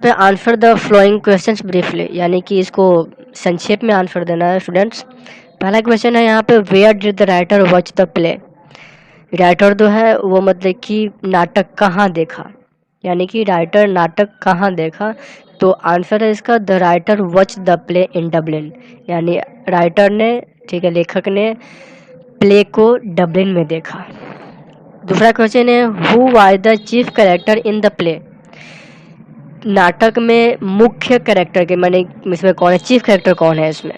पे answer the flowing questions briefly, यानी कि इसको संक्षेप में आंसर देना है स्टूडेंट्स। पहला क्वेश्चन है यहाँ पे, where did the writer watch the play. Writer जो है वो मतलब कि नाटक कहाँ देखा, यानी कि राइटर नाटक कहाँ देखा। तो आंसर है इसका, the writer watch the play in Dublin, यानी राइटर ने, ठीक है, लेखक ने प्ले को डबलिन में देखा। दूसरा क्वेश्चन है, who was the chief character in the play. नाटक में मुख्य कैरेक्टर के माने इसमें कौन है, चीफ कैरेक्टर कौन है इसमें,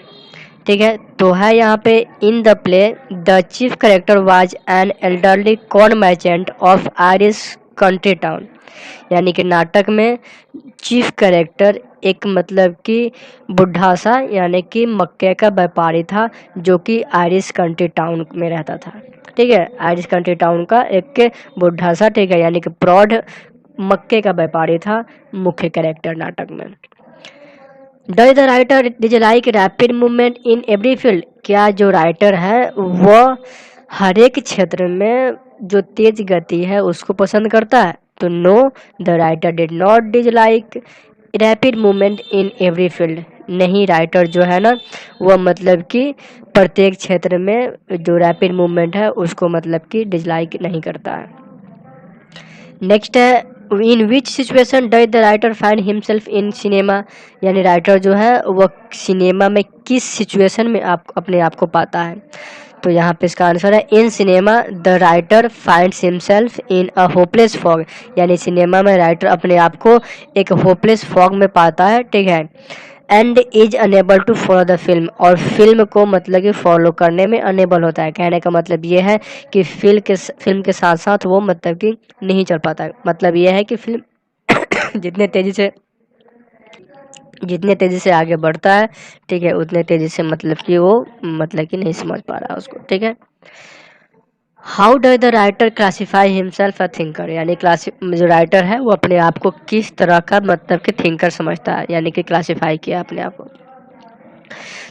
ठीक है। तो है यहाँ पे, in the play the chief character was an elderly corn merchant of Irish country town, यानी कि नाटक में चीफ कैरेक्टर एक मतलब कि बुढ़ा सा यानी कि मक्के का व्यापारी था, जो कि आयरिश कंट्री टाउन में रहता था, ठीक है। आयरिश कंट्री टाउन का एक बुढ़ा सा, ठीक है, यानी कि प्रौढ़ मक्के का व्यापारी था मुख्य कैरेक्टर नाटक में। Does the writer dislike rapid movement in every field. क्या जो राइटर है वह हर एक क्षेत्र में जो तेज गति है उसको पसंद करता है। तो no, the writer did not dislike rapid movement in every field. नहीं, राइटर जो है ना वह मतलब कि प्रत्येक क्षेत्र में जो रैपिड मूवमेंट है उसको मतलब कि डिसलाइक नहीं करता है। नेक्स्ट है, in which situation does the writer find himself in cinema, यानी राइटर जो है वह सिनेमा में किस सिचुएशन में आप अपने आप को पाता है। तो यहाँ पे इसका आंसर है, in cinema the writer finds himself in a hopeless fog, यानी सिनेमा में राइटर अपने आप को एक होपलेस फॉग में पाता है, ठीक है। And is unable to follow the film, और फिल्म को मतलब कि फॉलो करने में अनेबल होता है। कहने का मतलब ये है कि फिल्म के साथ साथ वो मतलब कि नहीं चल पाता है। मतलब ये है कि फिल्म जितने तेजी से आगे बढ़ता है, ठीक है, उतने तेजी से मतलब कि वो मतलब कि नहीं समझ पा रहा उसको, ठीक है। How does the writer classify himself a thinker, यानी जो राइटर है वो अपने आप को किस तरह का मतलब कि थिंकर समझता है, यानी कि क्लासीफाई किया अपने आप को।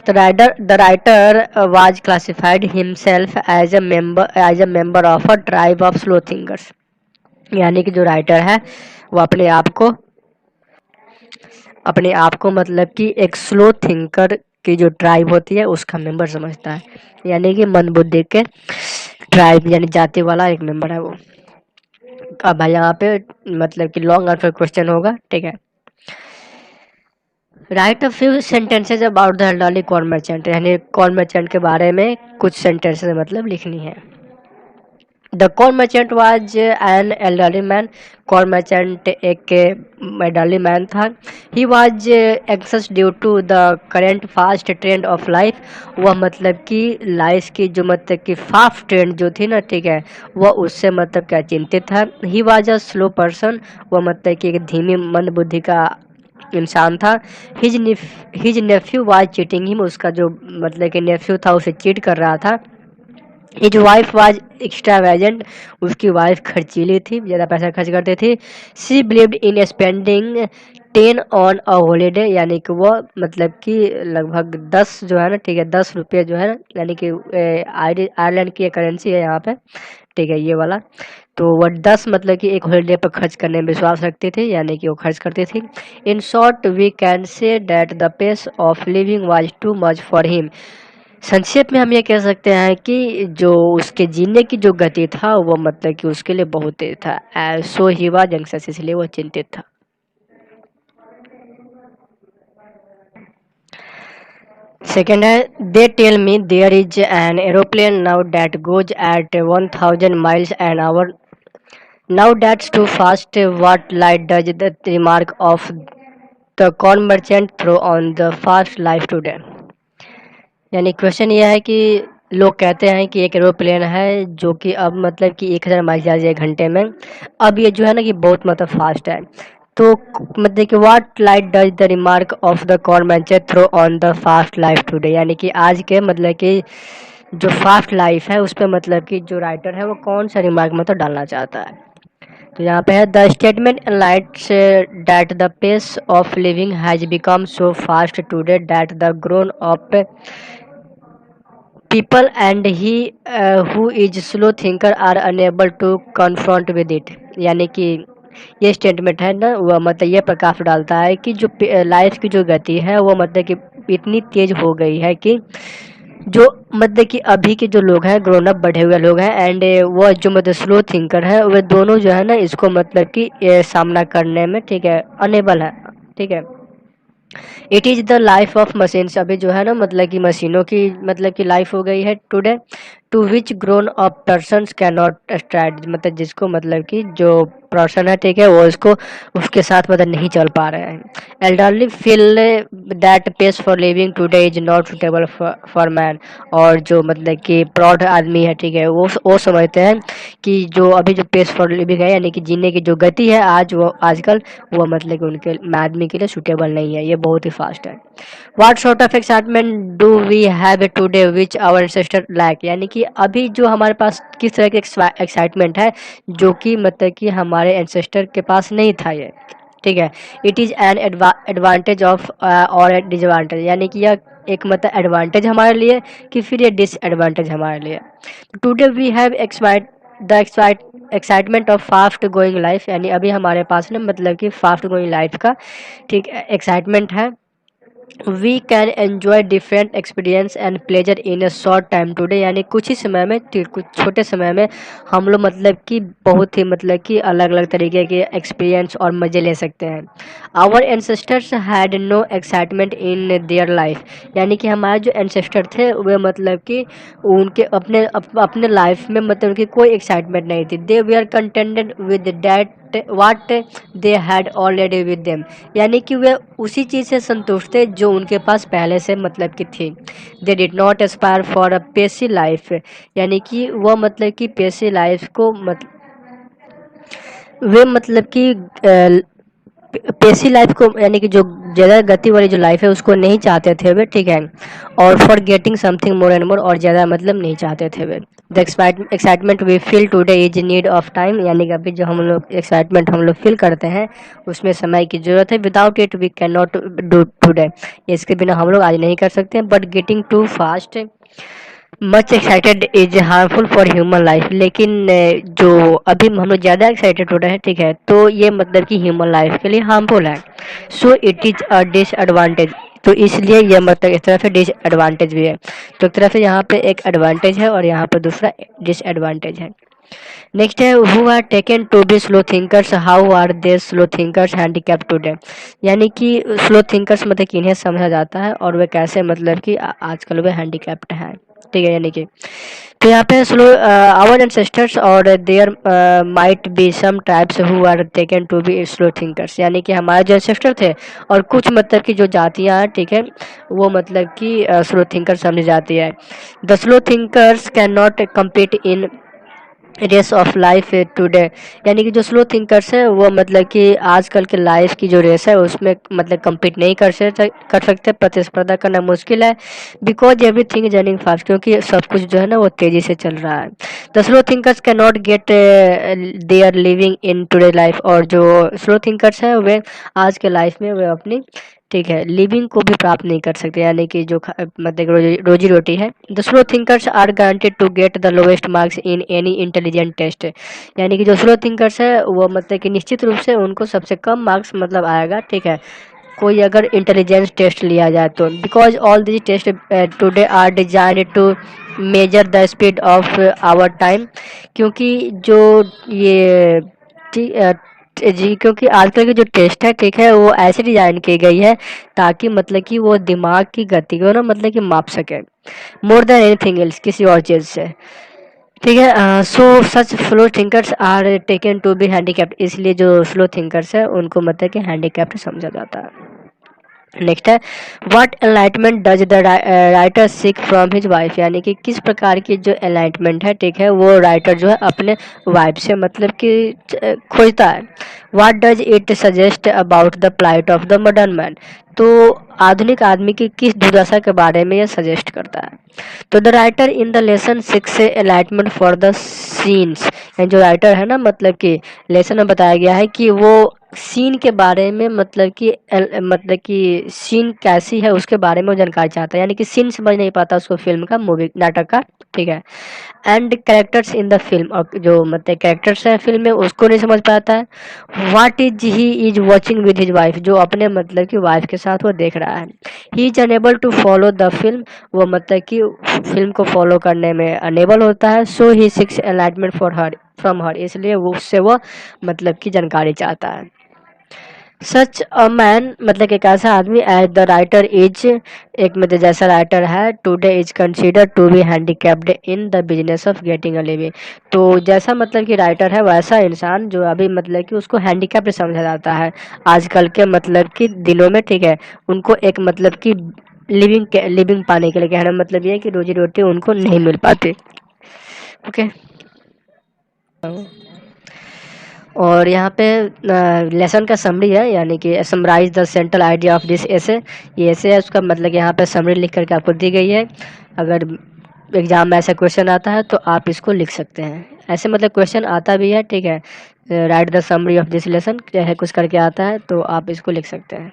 The writer was classified himself as a member of a tribe of slow thinkers, यानी कि जो राइटर है वो अपने आप को मतलब कि एक स्लो थिंकर की जो ट्राइब होती है उसका मेंबर समझता है, यानी कि मंद बुद्धि के ट्राइब यानी जाति वाला एक मेंबर है वो। अब भाई यहाँ पे मतलब कि लॉन्ग आंसर क्वेश्चन होगा, ठीक है। Write a few sentences about the elderly corn merchant, यानी कॉर्न मर्चेंट के बारे में कुछ सेंटेंसेज मतलब लिखनी है। The corn merchant was an elderly man, corn merchant एक एल्डरली मैन था। He was anxious due to the current fast trend of life, वह मतलब कि लाइफ की जो मतलब कि फास्ट ट्रेंड जो थी ना, ठीक है, वह उससे मतलब क्या चिंतित था। He was a slow person, वह मतलब कि एक धीमी मंद बुद्धि का इंसान था। His Neiphiu was cheating him, उसका जो मतलब कि नेफ्यू था उसे चीट कर रहा था। हिज वाइफ वाज एक्स्ट्रावेजेंट, उसकी वाइफ खर्चीली थी, ज़्यादा पैसा खर्च करती थी। She believed in spending 10 on a holiday, यानी कि वो मतलब कि लगभग 10 जो है ना, ठीक है, 10 रुपये जो है ना, यानी कि आयरलैंड की करेंसी है यहाँ पे, ठीक है, ये वाला। तो वो 10 मतलब कि एक हॉलीडे पर खर्च करने में विश्वास रखती थी, यानी कि वो खर्च करती थी। In short we can say that the pace of living was too much for him, संक्षेप में हम ये कह सकते हैं कि जो उसके जीने की जो गति था वो मतलब कि उसके लिए बहुत तेज था। सो ही वाज एंग्जियस, इसलिए वो चिंतित था। सेकेंड है, they tell me there is an aeroplane now that goes at 1000 miles an hour, now that's too fast, what light does the remark of the corn merchant throw on the fast life today, यानी question ये है कि लोग कहते हैं कि एक aeroplane है जो कि अब मतलब कि 1000 माइल जा रही है घंटे में। अब ये जो है ना कि बहुत मतलब फास्ट है। तो मतलब कि what light does the remark of the corn throw on the fast life today, यानी कि आज के मतलब कि जो फास्ट लाइफ है उस पर मतलब कि जो राइटर है वो कौन सा रिमार्क मतलब डालना चाहता है। तो यहाँ पे है, the statement lights that the pace of living has become so fast today that the grown up people and who is slow thinker are unable to confront with it, यानी कि ये स्टेटमेंट है ना, वह मतलब ये प्रकाश डालता है कि जो लाइफ की जो गति है वो मतलब कि इतनी तेज हो गई है कि जो मतलब कि अभी के जो लोग हैं, ग्रोन अप बढ़े हुए लोग हैं, एंड वो जो मतलब स्लो थिंकर है, वे दोनों जो है ना इसको मतलब कि सामना करने में, ठीक है, अनेबल है। ठीक है। It is the life of machines, अभी जो है ना मतलब कि मशीनों की मतलब कि लाइफ हो गई है today, to which grown up person can not stride, मतलब जिसको मतलब कि जो पर्सन है, ठीक है, वो इसको उसके साथ मतलब नहीं चल पा रहे हैं। Elderly feel that pace for living today is not suitable for man, और जो मतलब कि प्रौढ़ आदमी है, ठीक है, वो समझते हैं कि जो अभी जो पेस फॉर लिविंग है, यानी कि जीने की जो गति है आज, वो आजकल वो मतलब कि उनके आदमी के लिए सुटेबल नहीं है, ये बहुत ही फास्ट है। What sort of excitement do we have today which our ancestor lack, यानी कि अभी जो हमारे पास किस तरह की एक्साइटमेंट है जो कि मतलब कि हमारे एंसेस्टर के पास नहीं था ये। ठीक है। It is an advantage of और डिसएडवांटेज, यानी कि यह एक मतलब एडवांटेज हमारे लिए कि फिर ये डिसएडवांटेज हमारे लिए। Today we have the excitement of fast going life, यानी अभी हमारे पास ना मतलब कि फास्ट गोइंग लाइफ का, ठीक, एक्साइटमेंट है। We can enjoy different experience and pleasure in a short time today, यानी कुछ ही समय में, कुछ छोटे समय में हम लोग मतलब कि बहुत ही मतलब कि अलग अलग तरीके के एक्सपीरियंस और मज़े ले सकते हैं। Our ancestors had no excitement in their life, यानी कि हमारे जो एंसेस्टर थे वे मतलब कि उनके अपने लाइफ में मतलब कि कोई एक्साइटमेंट नहीं थी। They we are contented with that what they had already with them, यानी कि वे उसी चीज़ से संतुष्ट थे जो उनके पास पहले से मतलब कि थी। They did not aspire for a pacy life, यानी कि वह मतलब कि पेसी लाइफ को वे मतलब कि पेसी लाइफ को, यानी कि जो ज़्यादा गति वाली जो लाइफ है उसको नहीं चाहते थे वे। ठीक है। और for getting something more and more, और ज़्यादा मतलब नहीं चाहते थे वे। The excitement we feel today is need of time, यानी कि अभी जो हम लोग एक्साइटमेंट हम लोग फील करते हैं उसमें समय की ज़रूरत है। Without it we can not do today, इसके बिना हम लोग आज नहीं कर सकते। But getting too fast much excited is harmful for human life, लेकिन जो अभी हम लोग ज़्यादा एक्साइटेड हो रहे हैं, ठीक है, तो ये मतलब कि ह्यूमन लाइफ के लिए हार्मफुल है। So it is a disadvantage, तो इसलिए यह मतलब इस तरह से डिसएडवांटेज भी है। तो एक तरह से यहाँ पे एक एडवांटेज है और यहाँ पे दूसरा डिसएडवांटेज है। नेक्स्ट है, who are taken to be slow thinkers, how are they slow thinkers handicap today, यानी कि स्लो थिंकर्स मतलब कि इन्हें समझा जाता है और वे कैसे मतलब कि आजकल वे हैंडीकैप्ड हैं। ठीक है। यानी कि तो यहाँ पे स्लो आवर एंसेस्टर्स और there might be some tribes who are taken to be slow thinkers, यानी कि हमारे जो एंसेस्टर थे और कुछ मतलब कि जो जातियाँ हैं, ठीक है, वो मतलब कि स्लो थिंकर समझी जाती है। The slow thinkers can not compete in race of life today, यानी कि जो स्लो थिंकर्स हैं वो मतलब कि आजकल के लाइफ की जो रेस है उसमें मतलब कम्पीट नहीं कर सकते, प्रतिस्पर्धा करना मुश्किल है। Because everything is running fast, क्योंकि सब कुछ जो है ना वो तेज़ी से चल रहा है। The slow thinkers can not get they are living in today life, और जो स्लो थिंकर्स हैं वे आज के लाइफ में वे अपनी, ठीक है, लिविंग को भी प्राप्त नहीं कर सकते, यानी कि जो मतलब रोजी रोटी है। The slow thinkers are guaranteed to get the lowest marks in any intelligent test, यानी कि जो स्लो थिंकर्स है वो मतलब कि निश्चित रूप से उनको सबसे कम मार्क्स मतलब आएगा। ठीक है। कोई अगर इंटेलिजेंस टेस्ट लिया जाए तो, because all this test today are design to measure the speed of our time, क्योंकि जो ये जी, क्योंकि आजकल की जो टेस्ट है, ठीक है, वो ऐसे डिजाइन की गई है ताकि मतलब कि वो दिमाग की गति को ना मतलब कि माप सके, मोर देन एनीथिंग एल्स, किसी और चीज़ से। ठीक है। So such slow thinkers are taken to be handicapped, इसलिए जो स्लो थिंकर्स है उनको मतलब कि हैंडीकैप्ड समझा जाता है। नेक्स्ट है, what enlightenment does the writer seek from his wife, यानी कि किस प्रकार की जो एनलाइटमेंट है, ठीक है, वो राइटर जो है अपने वाइफ से मतलब कि खोजता है। What does it suggest about the plight of the modern man, तो आधुनिक आदमी की किस दुर्दशा के बारे में यह सजेस्ट करता है। तो the writer in the lesson six enlightenment for the scenes, जो राइटर है ना मतलब कि लेसन में बताया गया है कि वो सीन के बारे में, मतलब कि सीन कैसी है उसके बारे में वो जानकारी चाहता है, यानी कि सीन समझ नहीं पाता उसको फिल्म का, मूवी नाटक का, ठीक है। And characters in the film, और जो मतलब कैरेक्टर्स है फिल्म में उसको नहीं समझ पाता है। What is he is watching with his wife, जो अपने मतलब की वाइफ के साथ वो देख रहा है। He is unable to follow the film, वो मतलब कि फिल्म को फॉलो करने में अनेबल होता है। So he seeks enlightenment for her, from her, इसलिए वो उससे वो मतलब की जानकारी चाहता है। सच अ मैन, मतलब कि एक ऐसा आदमी, एज द राइटर इज, एक मतलब जैसा राइटर है, today is consider to be handicapped in the business of getting a living, तो जैसा मतलब कि राइटर है वैसा इंसान जो अभी मतलब कि उसको हैंडीकैप्ड समझा जाता है आजकल के मतलब कि दिनों में, ठीक है। उनको एक मतलब कि लिविंग पाने के लिए, कहना मतलब ये है कि रोजी रोटी उनको नहीं मिल पाती। ओके। और यहाँ पे लेसन का समरी है, यानी कि summarise the central idea of this essay, ये ऐसे है उसका मतलब यहाँ पे समरी लिख करके आपको दी गई है। अगर एग्जाम में ऐसा क्वेश्चन आता है तो आप इसको लिख सकते हैं, ऐसे मतलब क्वेश्चन आता भी है, ठीक है। Right the summary of this lesson चाहे कुछ करके आता है तो आप इसको लिख सकते हैं।